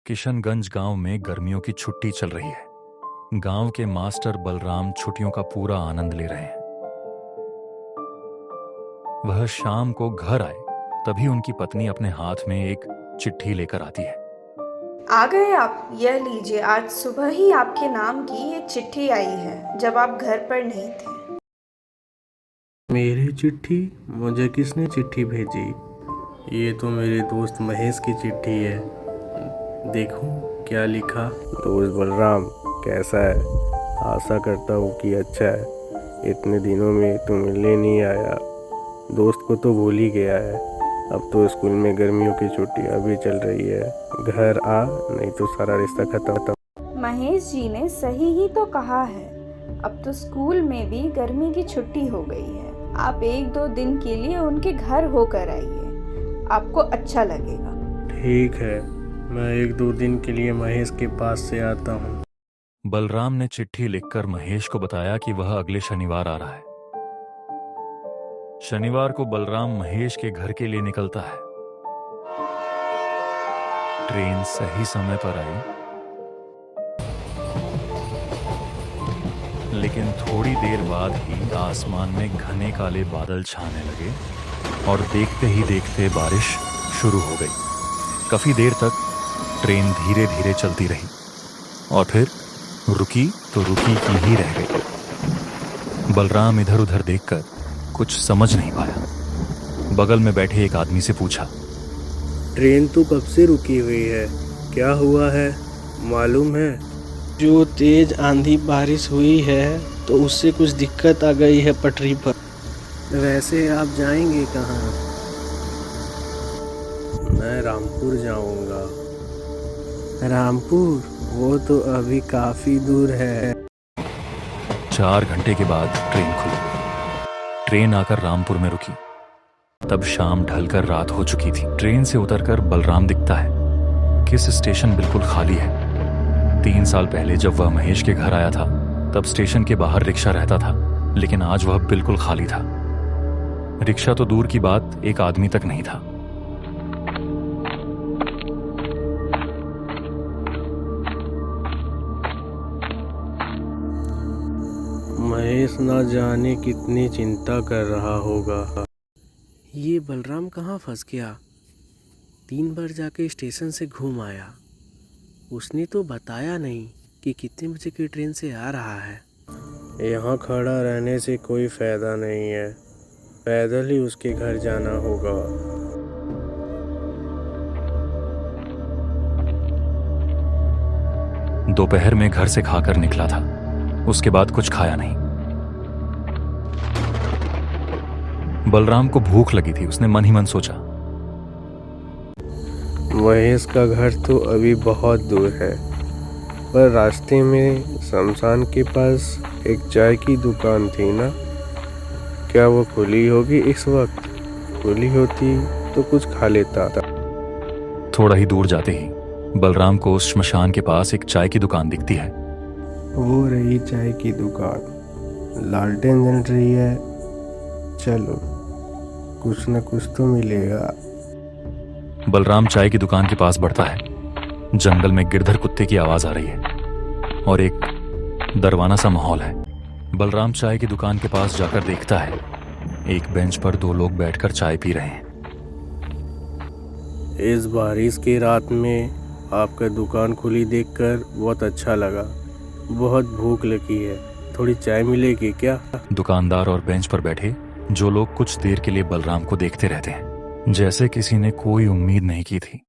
किशनगंज गांव में गर्मियों की छुट्टी चल रही है। गांव के मास्टर बलराम छुट्टियों का पूरा आनंद ले रहे हैं। वह शाम को घर आए तभी उनकी पत्नी अपने हाथ में एक चिट्ठी लेकर आती है। आ गए आप। यह लीजिए, आज सुबह ही आपके नाम की एक चिट्ठी आई है जब आप घर पर नहीं थे। मेरी चिट्ठी? मुझे किसने चिट्ठी भेजी? ये तो मेरे दोस्त महेश की चिट्ठी है। देखूं क्या लिखा। दोस्त बलराम, कैसा है? आशा करता हूँ कि अच्छा है। इतने दिनों में तू मिलने नहीं आया। दोस्त को तो भूल ही गया है। अब तो स्कूल में गर्मियों की छुट्टी अभी चल रही है। घर आ, नहीं तो सारा रिश्ता खत्म। महेश जी ने सही ही तो कहा है। अब तो स्कूल में भी गर्मी की छुट्टी हो गई है। आप 1-2 दिन के लिए उनके घर होकर आइए, आपको अच्छा लगेगा। ठीक है, मैं 1-2 दिन के लिए महेश के पास से आता हूँ। बलराम ने चिट्ठी लिखकर महेश को बताया कि वह अगले शनिवार आ रहा है। शनिवार को बलराम महेश के घर के लिए निकलता है। ट्रेन सही समय पर आई, लेकिन थोड़ी देर बाद ही आसमान में घने काले बादल छाने लगे और देखते ही देखते बारिश शुरू हो गई। काफी देर तक ट्रेन धीरे धीरे चलती रही और फिर रुकी तो रुकी की ही रह गई। बलराम इधर उधर देखकर कुछ समझ नहीं पाया। बगल में बैठे एक आदमी से पूछा, ट्रेन तो कब से रुकी हुई है? क्या हुआ है, मालूम है? जो तेज आंधी बारिश हुई है तो उससे कुछ दिक्कत आ गई है पटरी पर। वैसे आप जाएंगे कहाँ? मैं रामपुर जाऊंगा। रामपुर? वो तो अभी काफी दूर है। 4 घंटे के बाद ट्रेन खुली। ट्रेन आकर रामपुर में रुकी। तब शाम ढलकर रात हो चुकी थी। ट्रेन से उतरकर बलराम दिखता है कि स्टेशन बिल्कुल खाली है। 3 साल पहले जब वह महेश के घर आया था तब स्टेशन के बाहर रिक्शा रहता था, लेकिन आज वह बिल्कुल खाली था। रिक्शा तो दूर की बात, एक आदमी तक नहीं था। महेश ना जाने कितनी चिंता कर रहा होगा। ये बलराम कहाँ फंस गया? 3 बार जाके स्टेशन से घूम आया। उसने तो बताया नहीं कि कितने बजे की ट्रेन से आ रहा है। यहाँ खड़ा रहने से कोई फायदा नहीं है। पैदल ही उसके घर जाना होगा। दोपहर में घर से खाकर निकला था, उसके बाद कुछ खाया नहीं। बलराम को भूख लगी थी। उसने मन ही मन सोचा, महेश का घर तो अभी बहुत दूर है, पर रास्ते में शमशान के पास एक चाय की दुकान थी ना? क्या वो खुली होगी इस वक्त? खुली होती तो कुछ खा लेता। थोड़ा ही दूर जाते ही बलराम को उस श्मशान के पास एक चाय की दुकान दिखती है। वो रही चाय की दुकान। लालटेन जल रही है। चलो, कुछ न कुछ तो मिलेगा। बलराम चाय की दुकान के पास बढ़ता है। जंगल में गिरधर कुत्ते की आवाज आ रही है और एक दरवाना सा माहौल है। बलराम चाय की दुकान के पास जाकर देखता है एक बेंच पर 2 लोग बैठकर चाय पी रहे हैं। इस बारिश की रात में आपका दुकान खुली देखकर बहुत अच्छा लगा। बहुत भूख लगी है, थोड़ी चाय मिलेगी क्या? दुकानदार और बेंच पर बैठे जो लोग कुछ देर के लिए बलराम को देखते रहते हैं, जैसे किसी ने कोई उम्मीद नहीं की थी।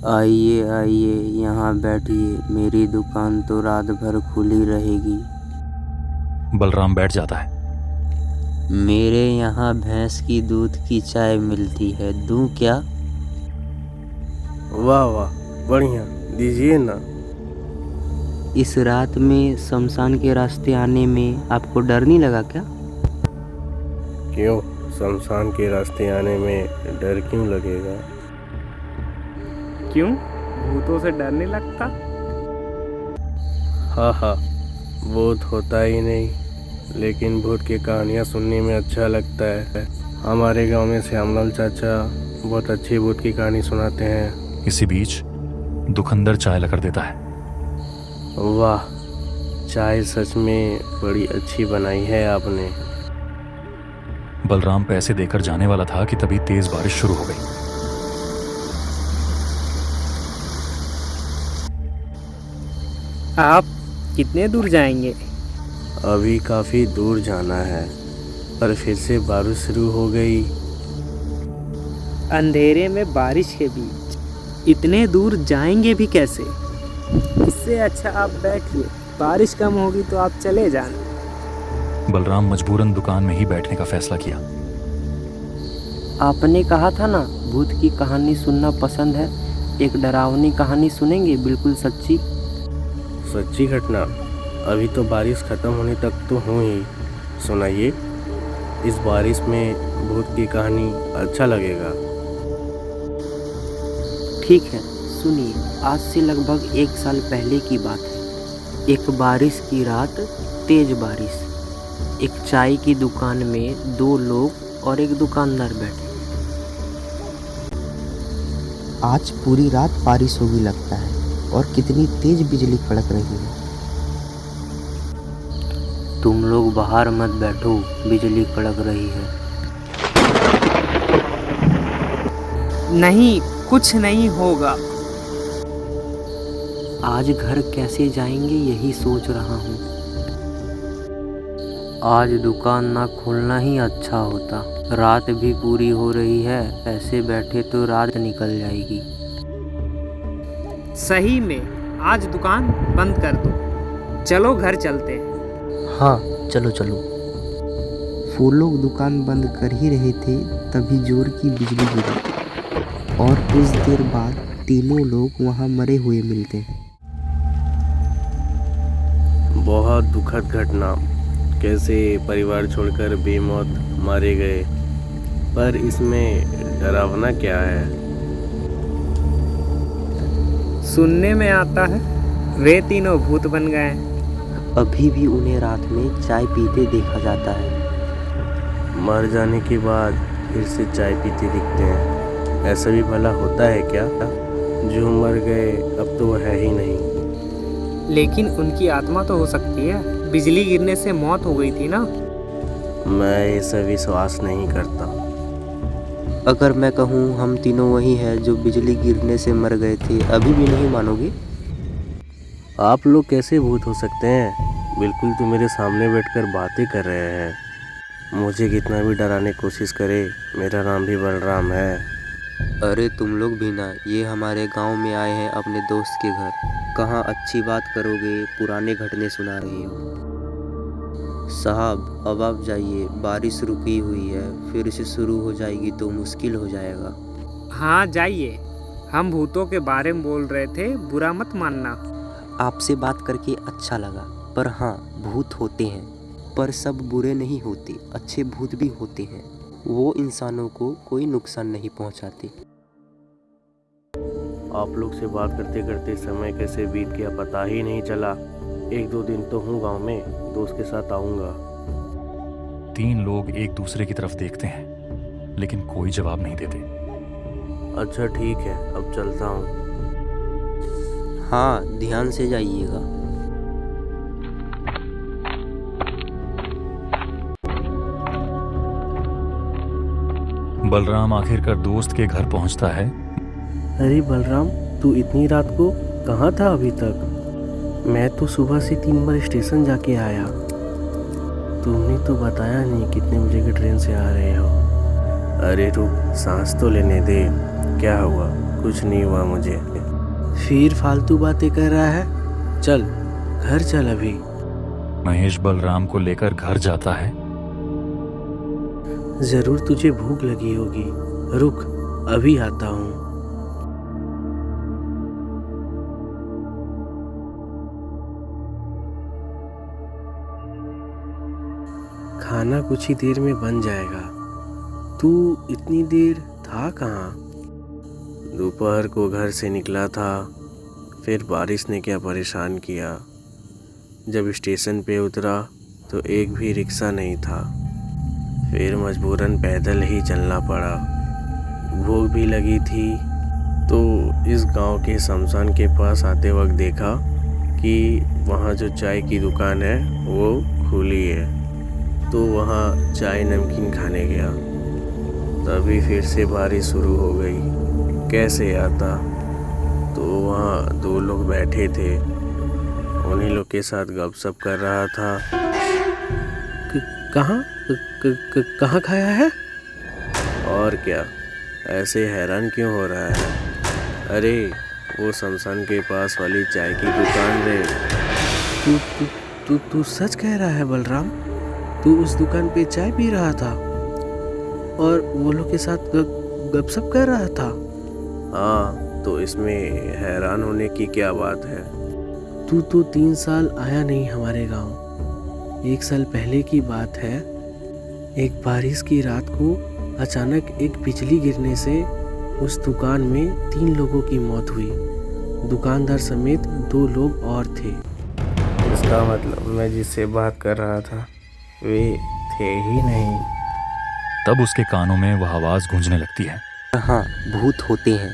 आइए आइए, यहाँ बैठिए। मेरी दुकान तो रात भर खुली रहेगी। बलराम बैठ जाता है। मेरे यहाँ भैंस की दूध की चाय मिलती है, दूं क्या? वाह वाह, बढ़िया, दीजिए ना। इस रात में शमशान के रास्ते आने में आपको डर नहीं लगा क्या? क्यों, शमशान के रास्ते आने में डर क्यों लगेगा? क्यों, भूतों से डर नहीं लगता? हाँ हाँ, भूत होता ही नहीं, लेकिन भूत की कहानियाँ सुनने में अच्छा लगता है। हमारे गांव में श्यामलाल चाचा बहुत अच्छी भूत की कहानी सुनाते हैं। इसी बीच दुकानदार चाय लेकर देता है। वाह, चाय सच में बड़ी अच्छी बनाई है आपने। बलराम पैसे देकर जाने वाला था कि तभी तेज बारिश शुरू हो गई। आप कितने दूर जाएंगे? अभी काफ़ी दूर जाना है, पर फिर से बारिश शुरू हो गई। अंधेरे में बारिश के बीच इतने दूर जाएंगे भी कैसे? इससे अच्छा आप बैठिए, बारिश कम होगी तो आप चले जाना। बलराम मजबूरन दुकान में ही बैठने का फैसला किया। आपने कहा था ना भूत की कहानी सुनना पसंद है, एक डरावनी कहानी सुनेंगे, बिल्कुल सच्ची। सच्ची घटना? अभी तो बारिश ख़त्म होने तक तो हूँ ही। सुनाइए, इस बारिश में भूत की कहानी अच्छा लगेगा। ठीक है, सुनिए। आज से लगभग 1 साल पहले की बात है। एक बारिश की रात, तेज बारिश। एक चाय की दुकान में 2 लोग और एक दुकानदार बैठे। आज पूरी रात बारिश होगी लगता है, और कितनी तेज बिजली कड़क रही है। तुम लोग बाहर मत बैठो, बिजली कड़क रही है। नहीं, कुछ नहीं होगा। आज घर कैसे जाएंगे यही सोच रहा हूँ। आज दुकान ना खोलना ही अच्छा होता। रात भी पूरी हो रही है, ऐसे बैठे तो रात निकल जाएगी। सही में आज दुकान बंद कर दो, चलो घर चलते हैं। हाँ, चलो चलो। वो लोग दुकान बंद कर ही रहे थे, तभी जोर की बिजली गिरी और कुछ देर बाद तीनों लोग वहाँ मरे हुए मिलते हैं। बहुत दुखद घटना। कैसे परिवार छोड़कर बेमौत मारे गए। पर इसमें डरावना क्या है? सुनने में आता है वे तीनों भूत बन गए। अभी भी उन्हें रात में चाय पीते देखा जाता है। मर जाने के बाद फिर से चाय पीते दिखते हैं। ऐसा भी भला होता है क्या? जो मर गए अब तो वो है ही नहीं। लेकिन उनकी आत्मा तो हो सकती है। बिजली गिरने से मौत हो गई थी ना। मैं ऐसा विश्वास नहीं करता। अगर मैं कहूँ हम तीनों वही हैं जो बिजली गिरने से मर गए थे, अभी भी नहीं मानोगे? आप लोग कैसे भूत हो सकते हैं? बिल्कुल तो मेरे सामने बैठकर बातें कर रहे हैं। मुझे कितना भी डराने की कोशिश करे, मेरा नाम भी बलराम है। अरे तुम लोग भी ना, ये हमारे गांव में आए हैं अपने दोस्त के घर। कहाँ अच्छी बात करोगे, पुराने घटने सुना रहे हो। साहब अब आप जाइए, बारिश रुकी हुई है, फिर से शुरू हो जाएगी तो मुश्किल हो जाएगा। हाँ जाइए, हम भूतों के बारे में बोल रहे थे, बुरा मत मानना। आपसे बात करके अच्छा लगा। पर हाँ, भूत होते हैं, पर सब बुरे नहीं होते, अच्छे भूत भी होते हैं। वो इंसानों को कोई नुकसान नहीं पहुंचाते। आप लोग से बात करते करते समय कैसे बीत गया पता ही नहीं चला। 1-2 दिन तो हूँ गांव में, दोस्त के साथ आऊँगा। 3 लोग एक दूसरे की तरफ देखते हैं, लेकिन कोई जवाब नहीं देते। अच्छा ठीक है, अब चलता हूँ। हाँ, ध्यान से जाइएगा। बलराम आखिरकार दोस्त के घर पहुंचता है। अरे बलराम, तू इतनी रात को कहाँ था अभी तक? मैं तो सुबह से 3 बार स्टेशन जाके आया। तुमने तो बताया नहीं कितने बजे की ट्रेन से आ रहे हो। अरे रुक, सांस तो लेने दे। क्या हुआ? कुछ नहीं हुआ मुझे। फिर फालतू बातें कर रहा है। चल घर चल अभी। महेश बलराम को लेकर घर जाता है। जरूर तुझे भूख लगी होगी, रुक अभी आता हूँ। खाना कुछ ही देर में बन जाएगा। तू इतनी देर था कहाँ? दोपहर को घर से निकला था, फिर बारिश ने क्या परेशान किया। जब स्टेशन पे उतरा तो एक भी रिक्शा नहीं था, फिर मजबूरन पैदल ही चलना पड़ा। भूख भी लगी थी, तो इस गांव के शमशान के पास आते वक्त देखा कि वहाँ जो चाय की दुकान है वो खुली है। तो वहाँ चाय नमकीन खाने गया, तभी फिर से बारिश शुरू हो गई। कैसे आता? तो वहाँ दो लोग बैठे थे, उन्हीं लोग के साथ गपशप कर रहा था। कहाँ खाया है? और क्या, ऐसे हैरान क्यों हो रहा है? अरे वो शमशान के पास वाली चाय की दुकान रे। तू सच कह रहा है बलराम? तू उस दुकान पे चाय पी रहा था और वो लोग के साथ गपशप कर रहा था? हाँ, तो इसमें हैरान होने की क्या बात है? तू तो 3 साल आया नहीं हमारे गांव। 1 साल पहले की बात है, एक बारिश की रात को अचानक एक बिजली गिरने से उस दुकान में 3 लोगों की मौत हुई। दुकानदार समेत 2 लोग और थे। इसका मतलब मैं जिससे बात कर रहा था वे थे ही नहीं। तब उसके कानों में वह आवाज गूंजने लगती है। हाँ, भूत होते हैं,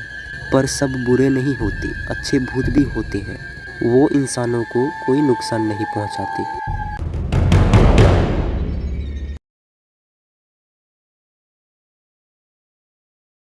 पर सब बुरे नहीं होते। अच्छे भूत भी होते हैं, वो इंसानों को कोई नुकसान नहीं पहुंचाते।